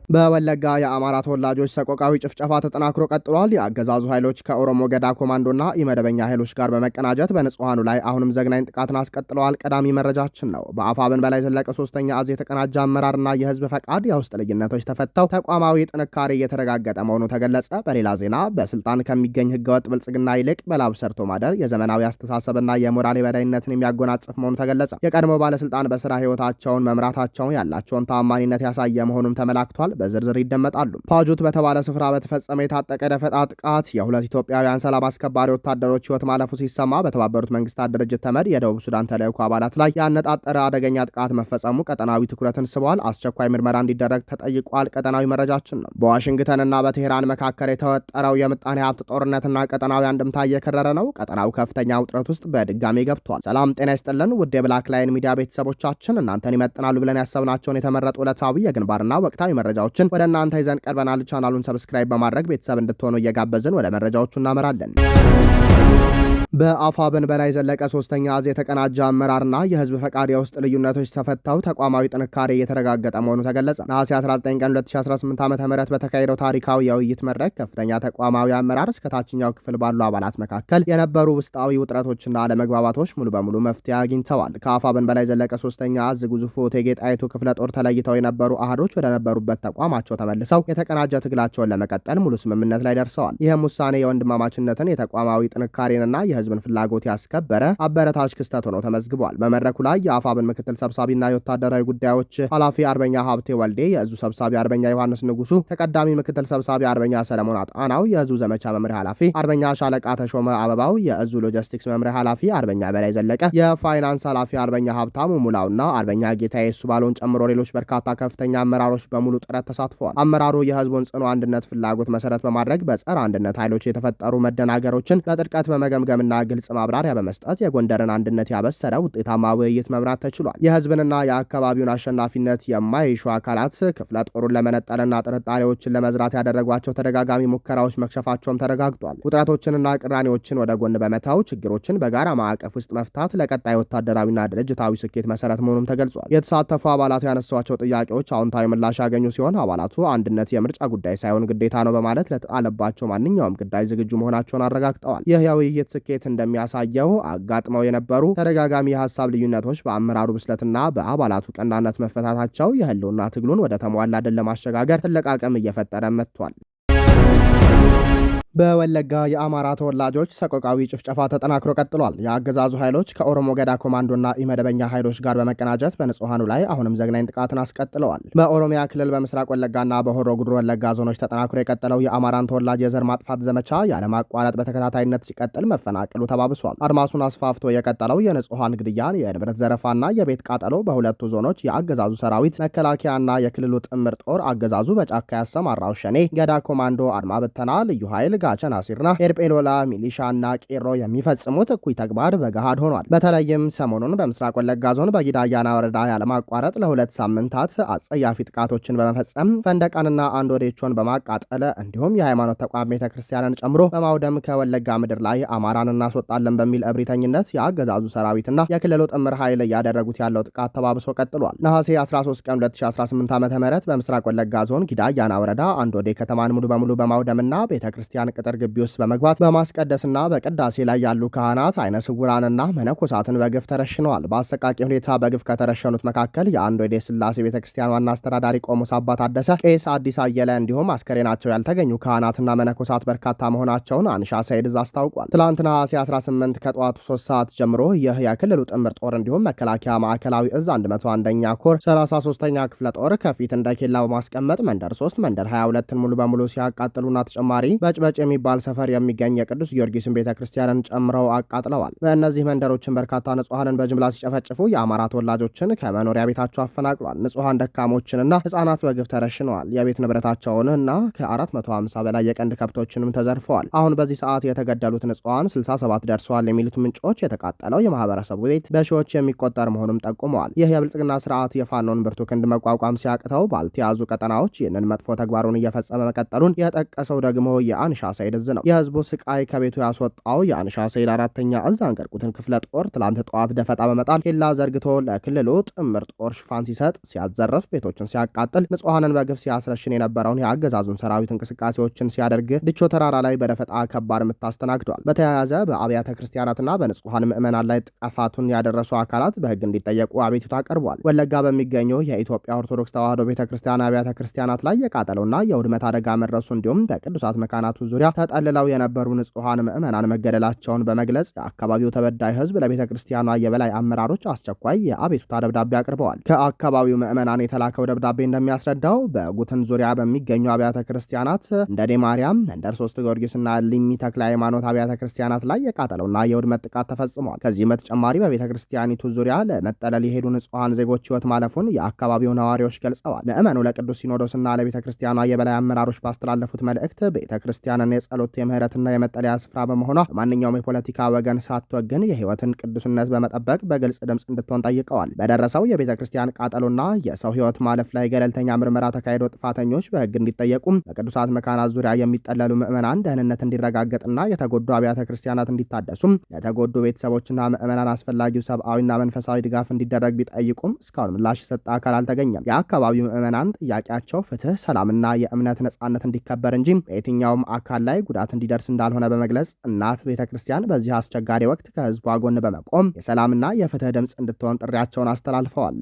በወለጋ የአማራ ተወላጆች ሰቆቃዊ ጭፍጨፋ ተጠናክሮ ቀጥሏል። የአገዛዙ ኃይሎች ከኦሮሞ ገዳ ኮማንዶና ኢመደበኛ ኃይሎች ጋር በመቀናጀት በንጹሃኑ ላይ አሁንም ዘግናኝ ጥቃትን አስቀጥለዋል። ቀዳሚ መረጃችን ነው። በአፋብን በላይ ዘለቀ ሶስተኛ እዝ የተቀናጀ አመራርና የህዝብ ፈቃድ የውስጥ ልዩነቶች ተፈተው ተቋማዊ ጥንካሬ እየተረጋገጠ መሆኑ ተገለጸ። በሌላ ዜና በስልጣን ከሚገኝ ህገወጥ ብልጽግና ይልቅ በላብ ሰርቶ ማደር የዘመናዊ አስተሳሰብና የሞራል የበላይነትን የሚያጎናጽፍ መሆኑ ተገለጸ። የቀድሞ ባለስልጣን በስራ ህይወታቸውን መምራታቸውን ያላቸውን ታማኒነት ያሳየ መሆኑም ተመላክቷል። በዝርዝር ይደመጣሉ። ፓጁት በተባለ ስፍራ በተፈጸመ የታጠቀ ደፈጣ ጥቃት የሁለት ኢትዮጵያውያን ሰላም አስከባሪ ወታደሮች ህይወት ማለፉ ሲሰማ በተባበሩት መንግስታት ድርጅት ተመድ የደቡብ ሱዳን ተልዕኮ አባላት ላይ ያነጣጠረ አደገኛ ጥቃት መፈጸሙ ቀጠናዊ ትኩረትን ስቧል። አስቸኳይ ምርመራ እንዲደረግ ተጠይቋል። ቀጠናዊ መረጃችን ነው። በዋሽንግተንና በቴህራን መካከል የተወጠረው የምጣኔ ሀብት ጦርነትና ቀጠናዊ አንድምታ እየከረረ ነው። ቀጠናው ከፍተኛ ውጥረት ውስጥ በድጋሚ ገብቷል። ሰላም ጤና ይስጥልን ውድ የብላክ ላይን ሚዲያ ቤተሰቦቻችን፣ እናንተን ይመጥናሉ ብለን ያሰብናቸውን የተመረጡ ዕለታዊ የግንባርና ወቅታዊ መረጃዎችን ወደ እናንተ ይዘን ቀርበናል። ቻናሉን ሰብስክራይብ በማድረግ ቤተሰብ እንድትሆኑ እየጋበዝን ወደ መረጃዎቹ እናመራለን። በአፋብን በላይ ዘለቀ ሶስተኛ እዝ የተቀናጀ አመራርና የህዝብ ፈቃድ የውስጥ ልዩነቶች ተፈተው ተቋማዊ ጥንካሬ እየተረጋገጠ መሆኑ ተገለጸ። ነሐሴ 19 ቀን 2018 ዓ.ም በተካሄደው ታሪካዊ የውይይት መድረክ ከፍተኛ ተቋማዊ አመራር እስከ ታችኛው ክፍል ባሉ አባላት መካከል የነበሩ ውስጣዊ ውጥረቶችና አለመግባባቶች ሙሉ በሙሉ መፍትሄ አግኝተዋል። ከአፋብን በላይ ዘለቀ ሶስተኛ እዝ ግዙፉ እቴጌ ጣይቱ ክፍለ ጦር ተለይተው የነበሩ አህዶች ወደ ነበሩበት ተቋማቸው ተመልሰው የተቀናጀ ትግላቸውን ለመቀጠል ሙሉ ስምምነት ላይ ደርሰዋል። ይህም ውሳኔ የወንድማማችነትን የተቋማዊ ጥንካሬንና የህዝብን ፍላጎት ያስከበረ አበረታች ክስተት ሆኖ ተመዝግቧል። በመድረኩ ላይ የአፋብን ምክትል ሰብሳቢና የወታደራዊ ጉዳዮች ኃላፊ አርበኛ ሀብቴ ወልዴ፣ የእዙ ሰብሳቢ አርበኛ ዮሐንስ ንጉሱ፣ ተቀዳሚ ምክትል ሰብሳቢ አርበኛ ሰለሞን አጣናው፣ የእዙ ዘመቻ መምሪያ ኃላፊ አርበኛ ሻለቃ ተሾመ አበባው፣ የእዙ ሎጂስቲክስ መምሪያ ኃላፊ አርበኛ በላይ ዘለቀ፣ የፋይናንስ ኃላፊ አርበኛ ሀብታሙ ሙላውና አርበኛ ጌታዬ ሱባሎን ጨምሮ ሌሎች በርካታ ከፍተኛ አመራሮች በሙሉ ጥረት ተሳትፈዋል። አመራሩ የህዝቡን ጽኑ አንድነት ፍላጎት መሰረት በማድረግ በጸረ አንድነት ኃይሎች የተፈጠሩ መደናገሮችን በጥልቀት በመገምገምና ግልጽ ማብራሪያ በመስጠት የጎንደርን አንድነት ያበሰረ ውጤታማ ውይይት መምራት ተችሏል። የህዝብንና የአካባቢውን አሸናፊነት የማይሹ አካላት ክፍለ ጦሩን ለመነጠልና ጥርጣሬዎችን ለመዝራት ያደረጓቸው ተደጋጋሚ ሙከራዎች መክሸፋቸውም ተረጋግጧል። ውጥረቶችንና ቅራኔዎችን ወደ ጎን በመተው ችግሮችን በጋራ ማዕቀፍ ውስጥ መፍታት ለቀጣይ ወታደራዊና ድርጅታዊ ስኬት መሰረት መሆኑም ተገልጿል። የተሳተፉ አባላቱ ያነሷቸው ጥያቄዎች አዎንታዊ ምላሽ ያገኙ ሲሆን አባላቱ አንድነት የምርጫ ጉዳይ ሳይሆን ግዴታ ነው በማለት ለተጣለባቸው ማንኛውም ግዳጅ ዝግጁ መሆናቸውን አረጋግጠዋል። ይህ የውይይት ስኬት እንደሚያሳየው አጋጥመው የነበሩ ተደጋጋሚ የሀሳብ ልዩነቶች በአመራሩ ብስለትና በአባላቱ ቀናነት መፈታታቸው የህልውና ትግሉን ወደ ተሟላ ድል ለማሸጋገር ትልቅ አቅም እየፈጠረ መጥቷል። በወለጋ የአማራ ተወላጆች ሰቆቃዊ ጭፍጨፋ ተጠናክሮ ቀጥሏል። የአገዛዙ ኃይሎች ከኦሮሞ ገዳ ኮማንዶና ኢመደበኛ ኃይሎች ጋር በመቀናጀት በንጹሃኑ ላይ አሁንም ዘግናኝ ጥቃትን አስቀጥለዋል። በኦሮሚያ ክልል በምስራቅ ወለጋና በሆሮ ጉድሩ ወለጋ ዞኖች ተጠናክሮ የቀጠለው የአማራን ተወላጅ የዘር ማጥፋት ዘመቻ ያለማቋረጥ በተከታታይነት ሲቀጥል መፈናቀሉ ተባብሷል። አድማሱን አስፋፍቶ የቀጠለው የንጹሃን ግድያን፣ የንብረት ዘረፋና የቤት ቃጠሎ በሁለቱ ዞኖች የአገዛዙ ሰራዊት መከላከያና የክልሉ ጥምር ጦር አገዛዙ በጫካ ያሰማራው ሸኔ፣ ገዳ ኮማንዶ፣ አድማ ብተና፣ ልዩ ኃይል ጋቸና ሲርና ኤርጴሎላ ሚሊሻና ቄሮ የሚፈጽሙት እኩይ ተግባር በገሃድ ሆኗል። በተለይም ሰሞኑን በምስራቅ ወለጋ ዞን በጊዳ አያና ወረዳ ያለማቋረጥ ለ2 ሳምንታት አጸያፊ ጥቃቶችን በመፈጸም ፈንደቃንና አንድ ወዴቾን በማቃጠል እንዲሁም የሃይማኖት ተቋም ቤተክርስቲያንን ጨምሮ በማውደም ከወለጋ ምድር ላይ አማራን እናስወጣለን በሚል እብሪተኝነት የአገዛዙ ሰራዊትና የክልሉ ጥምር ኃይል እያደረጉት ያለው ጥቃት ተባብሶ ቀጥሏል። ነሐሴ 13 ቀን 2018 ዓ.ም በምስራቅ ወለጋ ዞን ጊዳ አያና ወረዳ አንድ ወዴ ከተማን ሙሉ በሙሉ በማውደምና ቤተክርስቲያን ቅጥር ግቢ ውስጥ በመግባት በማስቀደስና በቅዳሴ ላይ ያሉ ካህናት፣ አይነ ስውራንና መነኮሳትን በግፍ ተረሽነዋል። በአሰቃቂ ሁኔታ በግፍ ከተረሸኑት መካከል የአንድ ወዴ ስላሴ ቤተክርስቲያን ዋና አስተዳዳሪ ቆሞስ አባ ታደሰ፣ ቄስ አዲስ አየለ እንዲሁም አስከሬናቸው ያልተገኙ ካህናትና መነኮሳት በርካታ መሆናቸውን አንሻ ሰይድዝ አስታውቋል። ትላንት ነሐሴ 18 ከጠዋቱ 3 ሰዓት ጀምሮ ይህ የክልሉ ጥምር ጦር እንዲሁም መከላከያ ማዕከላዊ እዝ 101ኛ ኮር 33ኛ ክፍለ ጦር ከፊት እንደ ኬላ በማስቀመጥ መንደር 3 መንደር 22ን ሙሉ በሙሉ ሲያቃጥሉና ተጨማሪ በጭበጭ የሚባል ሰፈር የሚገኝ የቅዱስ ጊዮርጊስን ቤተክርስቲያንን ጨምረው አቃጥለዋል። በእነዚህ መንደሮችን በርካታ ንጹሃንን በጅምላ ሲጨፈጭፉ የአማራ ተወላጆችን ከመኖሪያ ቤታቸው አፈናቅሏል። ንጹሃን ደካሞችንና ህጻናት በግፍ ተረሽነዋል። የቤት ንብረታቸውን እና ከ450 በላይ የቀንድ ከብቶችንም ተዘርፈዋል። አሁን በዚህ ሰዓት የተገደሉት ንጹሃን 67 ደርሰዋል የሚሉት ምንጮች የተቃጠለው የማህበረሰቡ ቤት በሺዎች የሚቆጠር መሆኑም ጠቁመዋል። ይህ የብልጽግና ስርዓት የፋኖን ብርቱ ክንድ መቋቋም ሲያቅተው ባልተያዙ ቀጠናዎች ይህንን መጥፎ ተግባሩን እየፈጸመ መቀጠሉን የጠቀሰው ደግሞ የአንሻ ሰይድ እዝ ነው። የህዝቡ ስቃይ ከቤቱ ያስወጣው የአንሻ ሰይድ አራተኛ እዝ አንቀርቁትን ክፍለ ጦር ትላንት ጠዋት ደፈጣ በመጣል ኬላ ዘርግቶ ለክልሉ ጥምር ጦር ሽፋን ሲሰጥ፣ ሲያዘረፍ፣ ቤቶችን ሲያቃጥል፣ ንጹሐንን በግፍ ሲያስረሽን የነበረውን የአገዛዙን ሰራዊት እንቅስቃሴዎችን ሲያደርግ ድቾ ተራራ ላይ በደፈጣ ከባድ ምት አስተናግዷል። በተያያዘ በአብያተ ክርስቲያናትና በንጹሐን ምዕመናን ላይ ጥቃቱን ያደረሱ አካላት በህግ እንዲጠየቁ አቤቱታ ቀርቧል። ወለጋ በሚገኘው የኢትዮጵያ ኦርቶዶክስ ተዋሕዶ ቤተክርስቲያን አብያተ ክርስቲያናት ላይ የቃጠሎና የውድመት አደጋ መድረሱ እንዲሁም በቅዱሳት መካናቱ ዙሪያ ተጠልለው የነበሩ ንጹሐን ምዕመናን መገደላቸውን በመግለጽ የአካባቢው ተበዳይ ህዝብ ለቤተ ክርስቲያኗ የበላይ አመራሮች አስቸኳይ የአቤቱታ ደብዳቤ አቅርበዋል። ከአካባቢው ምዕመናን የተላከው ደብዳቤ እንደሚያስረዳው በጉትን ዙሪያ በሚገኙ አብያተ ክርስቲያናት እንደ ዴማርያም፣ መንደር ሶስት ጊዮርጊስና ሊሚ ተክለ ሃይማኖት አብያተ ክርስቲያናት ላይ የቃጠሎና የውድመት ጥቃት ተፈጽሟል። ከዚህም በተጨማሪ በቤተ ክርስቲያኒቱ ዙሪያ ለመጠለል የሄዱ ንጹሐን ዜጎች ህይወት ማለፉን የአካባቢው ነዋሪዎች ገልጸዋል። ምዕመኑ ለቅዱስ ሲኖዶስና ለቤተ ክርስቲያኗ የበላይ አመራሮች ባስተላለፉት መልእክት ቤተ ክርስቲያንን የጸሎት የምህረትና የመጠለያ ስፍራ በመሆኗ ማንኛውም የፖለቲካ ወገን ሳትወግን የህይወትን ቅዱስነት በመጠበቅ በግልጽ ድምፅ እንድትሆን ጠይቀዋል። በደረሰው የቤተ ክርስቲያን ቃጠሎና የሰው ህይወት ማለፍ ላይ ገለልተኛ ምርመራ ተካሂዶ ጥፋተኞች በህግ እንዲጠየቁም፣ በቅዱሳት መካናት ዙሪያ የሚጠለሉ ምዕመናን ደህንነት እንዲረጋገጥና የተጎዱ አብያተ ክርስቲያናት እንዲታደሱም ለተጎዱ ቤተሰቦችና ምዕመናን አስፈላጊው ሰብአዊና መንፈሳዊ ድጋፍ እንዲደረግ ቢጠይቁም እስካሁን ምላሽ የሰጠ አካል አልተገኘም። የአካባቢው ምዕመናን ጥያቄያቸው ፍትህ፣ ሰላምና የእምነት ነጻነት እንዲከበር እንጂ በየትኛውም አካል ላይ ጉዳት እንዲደርስ እንዳልሆነ በመግለጽ እናት ቤተ ክርስቲያን በዚህ አስቸጋሪ ወቅት ከህዝቧ ጎን በመቆም የሰላምና የፍትህ ድምፅ እንድትሆን ጥሪያቸውን አስተላልፈዋል።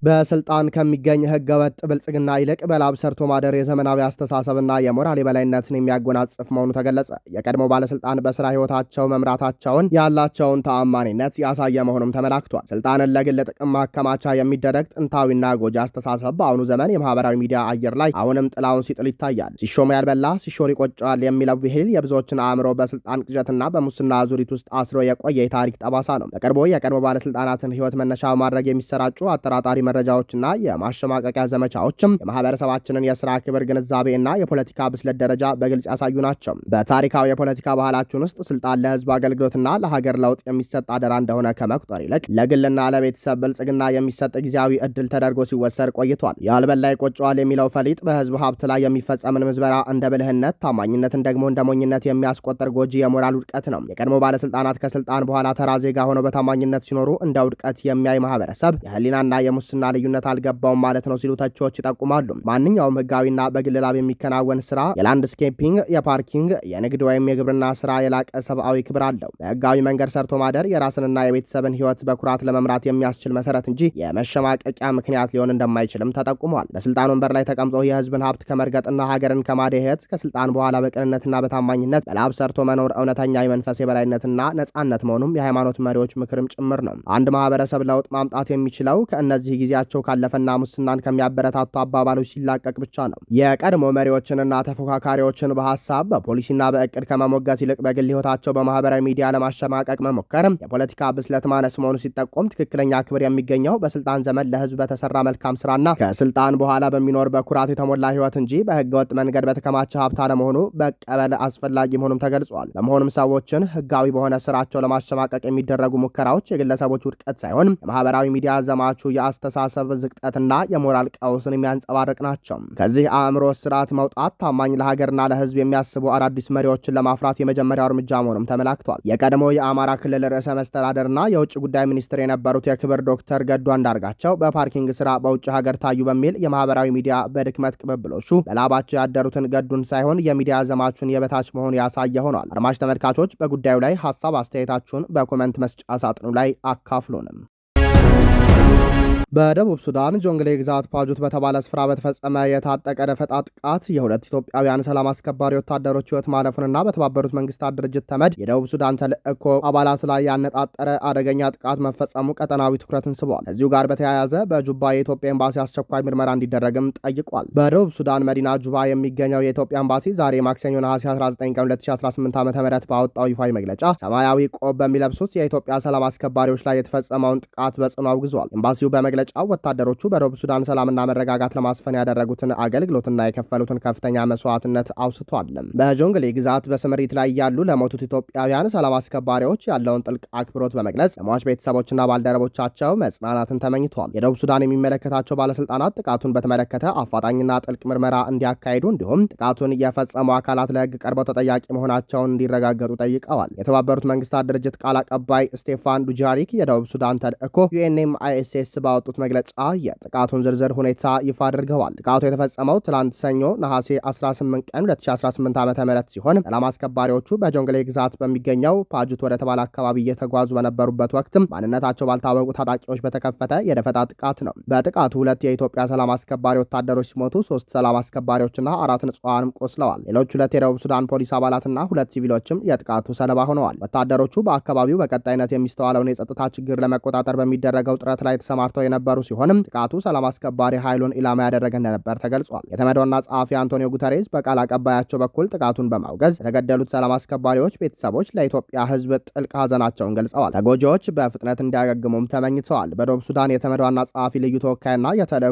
በስልጣን ከሚገኝ ህገወጥ ብልጽግና ይልቅ በላብ ሰርቶ ማደር የዘመናዊ አስተሳሰብና የሞራል የበላይነትን የሚያጎናጽፍ መሆኑ ተገለጸ። የቀድሞ ባለስልጣን በስራ ህይወታቸው መምራታቸውን ያላቸውን ተአማኒነት ያሳየ መሆኑም ተመላክቷል። ስልጣንን ለግል ጥቅም ማከማቻ የሚደረግ ጥንታዊና ጎጂ አስተሳሰብ በአሁኑ ዘመን የማህበራዊ ሚዲያ አየር ላይ አሁንም ጥላውን ሲጥል ይታያል። ሲሾም ያልበላ ሲሾር ይቆጨዋል የሚለው ብሂል የብዙዎችን አእምሮ በስልጣን ቅዠትና በሙስና ዙሪት ውስጥ አስሮ የቆየ የታሪክ ጠባሳ ነው። በቅርቡ የቀድሞ ባለስልጣናትን ህይወት መነሻ ማድረግ የሚሰራጩ አጠራጣሪ መረጃዎችና የማሸማቀቂያ ዘመቻዎችም የማህበረሰባችንን የስራ ክብር ግንዛቤና የፖለቲካ ብስለት ደረጃ በግልጽ ያሳዩ ናቸው። በታሪካዊ የፖለቲካ ባህላችን ውስጥ ስልጣን ለህዝብ አገልግሎትና ለሀገር ለውጥ የሚሰጥ አደራ እንደሆነ ከመቁጠር ይልቅ ለግልና ለቤተሰብ ብልጽግና የሚሰጥ ጊዜያዊ እድል ተደርጎ ሲወሰድ ቆይቷል። ያልበላ ይቆጨዋል የሚለው ፈሊጥ በህዝብ ሀብት ላይ የሚፈጸምን ምዝበራ እንደ ብልህነት፣ ታማኝነትን ደግሞ እንደ ሞኝነት የሚያስቆጥር ጎጂ የሞራል ውድቀት ነው። የቀድሞ ባለስልጣናት ከስልጣን በኋላ ተራ ዜጋ ሆነው በታማኝነት ሲኖሩ እንደ ውድቀት የሚያይ ማህበረሰብ የህሊናና የሙስና ልዩነት አልገባውም ማለት ነው ሲሉ ተቺዎች ይጠቁማሉ። ማንኛውም ህጋዊና በግል ላብ የሚከናወን ስራ የላንድስኬፒንግ፣ የፓርኪንግ፣ የንግድ ወይም የግብርና ስራ የላቀ ሰብአዊ ክብር አለው። በህጋዊ መንገድ ሰርቶ ማደር የራስንና የቤተሰብን ህይወት በኩራት ለመምራት የሚያስችል መሰረት እንጂ የመሸማቀቂያ ምክንያት ሊሆን እንደማይችልም ተጠቁሟል። በስልጣን ወንበር ላይ ተቀምጦ የህዝብን ሀብት ከመርገጥና ሀገርን ከማደሄት ከስልጣን በኋላ በቅንነትና በታማኝነት በላብ ሰርቶ መኖር እውነተኛ የመንፈስ የበላይነትና ነጻነት መሆኑም የሃይማኖት መሪዎች ምክርም ጭምር ነው። አንድ ማህበረሰብ ለውጥ ማምጣት የሚችለው ከእነዚህ ጊዜያቸው ካለፈና ሙስናን ከሚያበረታቱ አባባሎች ሲላቀቅ ብቻ ነው። የቀድሞ መሪዎችንና ተፎካካሪዎችን በሐሳብ በፖሊሲና በእቅድ ከመሞገት ይልቅ በግል ህይወታቸው በማህበራዊ ሚዲያ ለማሸማቀቅ መሞከር የፖለቲካ ብስለት ማነስ መሆኑ ሲጠቆም፣ ትክክለኛ ክብር የሚገኘው በስልጣን ዘመን ለህዝብ በተሰራ መልካም ስራና ከስልጣን በኋላ በሚኖር በኩራት የተሞላ ህይወት እንጂ በህገወጥ መንገድ በተከማቸ ሀብት አለመሆኑ በቀበል አስፈላጊ መሆኑም ተገልጿል። በመሆኑም ሰዎችን ህጋዊ በሆነ ስራቸው ለማሸማቀቅ የሚደረጉ ሙከራዎች የግለሰቦች ውድቀት ሳይሆን የማህበራዊ ሚዲያ ዘማቹ የአስተሳሰብ ዝቅጠትና የሞራል ቀውስን የሚያንጸባርቅ ናቸው። ከዚህ አእምሮ ስርዓት መውጣት ታማኝ ለሀገርና ለህዝብ የሚያስቡ አዳዲስ መሪዎችን ለማፍራት የመጀመሪያው እርምጃ መሆኑም ተመላክቷል። የቀድሞ የአማራ ክልል ርዕሰ መስተዳደርና የውጭ ጉዳይ ሚኒስትር የነበሩት የክብር ዶክተር ገዱ አንዳርጋቸው በፓርኪንግ ስራ በውጭ ሀገር ታዩ በሚል የማህበራዊ ሚዲያ በድክመት ቅብብሎሹ በላባቸው ያደሩትን ገዱን ሳይሆን የሚዲያ ዘማቹን የበታች መሆኑ ያሳየ ሆኗል። አድማጭ ተመልካቾች በጉዳዩ ላይ ሀሳብ አስተያየታችሁን በኮመንት መስጫ ሳጥኑ ላይ አካፍሉንም። በደቡብ ሱዳን ጆንግሌ ግዛት ፓጁት በተባለ ስፍራ በተፈጸመ የታጠቀ ደፈጣ ጥቃት የሁለት ኢትዮጵያውያን ሰላም አስከባሪ ወታደሮች ህይወት ማለፉንና በተባበሩት መንግስታት ድርጅት ተመድ የደቡብ ሱዳን ተልእኮ አባላት ላይ ያነጣጠረ አደገኛ ጥቃት መፈጸሙ ቀጠናዊ ትኩረትን ስቧል። ከዚሁ ጋር በተያያዘ በጁባ የኢትዮጵያ ኤምባሲ አስቸኳይ ምርመራ እንዲደረግም ጠይቋል። በደቡብ ሱዳን መዲና ጁባ የሚገኘው የኢትዮጵያ ኤምባሲ ዛሬ ማክሰኞ ነሐሴ 19 ቀን 2018 ዓ.ም ባወጣው ይፋዊ መግለጫ ሰማያዊ ቆብ በሚለብሱት የኢትዮጵያ ሰላም አስከባሪዎች ላይ የተፈጸመውን ጥቃት በጽኑ አውግዟል። ኤምባሲው በመግለጫ በመግለጫው ወታደሮቹ በደቡብ ሱዳን ሰላምና መረጋጋት ለማስፈን ያደረጉትን አገልግሎትና የከፈሉትን ከፍተኛ መስዋዕትነት አውስቷል። በጆንግሌ ግዛት በስምሪት ላይ ያሉ ለሞቱት ኢትዮጵያውያን ሰላም አስከባሪዎች ያለውን ጥልቅ አክብሮት በመግለጽ ለሟች ቤተሰቦችና ባልደረቦቻቸው መጽናናትን ተመኝቷል። የደቡብ ሱዳን የሚመለከታቸው ባለስልጣናት ጥቃቱን በተመለከተ አፋጣኝና ጥልቅ ምርመራ እንዲያካሂዱ እንዲሁም ጥቃቱን የፈጸሙ አካላት ለሕግ ቀርበው ተጠያቂ መሆናቸውን እንዲረጋገጡ ጠይቀዋል። የተባበሩት መንግስታት ድርጅት ቃል አቀባይ ስቴፋን ዱጃሪክ የደቡብ ሱዳን ተልእኮ ዩኤንኤምአይኤስኤስ ባወጡት መግለጫ የጥቃቱን ዝርዝር ሁኔታ ይፋ አድርገዋል። ጥቃቱ የተፈጸመው ትላንት ሰኞ ነሐሴ 18 ቀን 2018 ዓ.ም ሲሆን ሰላም አስከባሪዎቹ በጆንግሌ ግዛት በሚገኘው ፓጁት ወደ ተባለ አካባቢ እየተጓዙ በነበሩበት ወቅት ማንነታቸው ባልታወቁ ታጣቂዎች በተከፈተ የደፈጣ ጥቃት ነው። በጥቃቱ 2 የኢትዮጵያ ሰላም አስከባሪ ወታደሮች ሲሞቱ 3 ሰላም አስከባሪዎችና 4 ንጹሃንም ቆስለዋል። ሌሎች 2 የደቡብ ሱዳን ፖሊስ አባላትና 2 ሲቪሎችም የጥቃቱ ሰለባ ሆነዋል። ወታደሮቹ በአካባቢው በቀጣይነት የሚስተዋለውን የጸጥታ ችግር ለመቆጣጠር በሚደረገው ጥረት ላይ ተሰማርተው የነበሩ ሲሆንም ጥቃቱ ሰላም አስከባሪ ኃይሉን ኢላማ ያደረገ እንደነበር ተገልጿል። የተመድ ዋና ጸሐፊ አንቶኒዮ ጉተሬዝ በቃል አቀባያቸው በኩል ጥቃቱን በማውገዝ የተገደሉት ሰላም አስከባሪዎች ቤተሰቦች ለኢትዮጵያ ሕዝብ ጥልቅ ሐዘናቸውን ገልጸዋል። ተጎጂዎች በፍጥነት እንዲያገግሙም ተመኝተዋል። በደቡብ ሱዳን የተመድ ዋና ጸሐፊ ልዩ ተወካይና የተልእኮ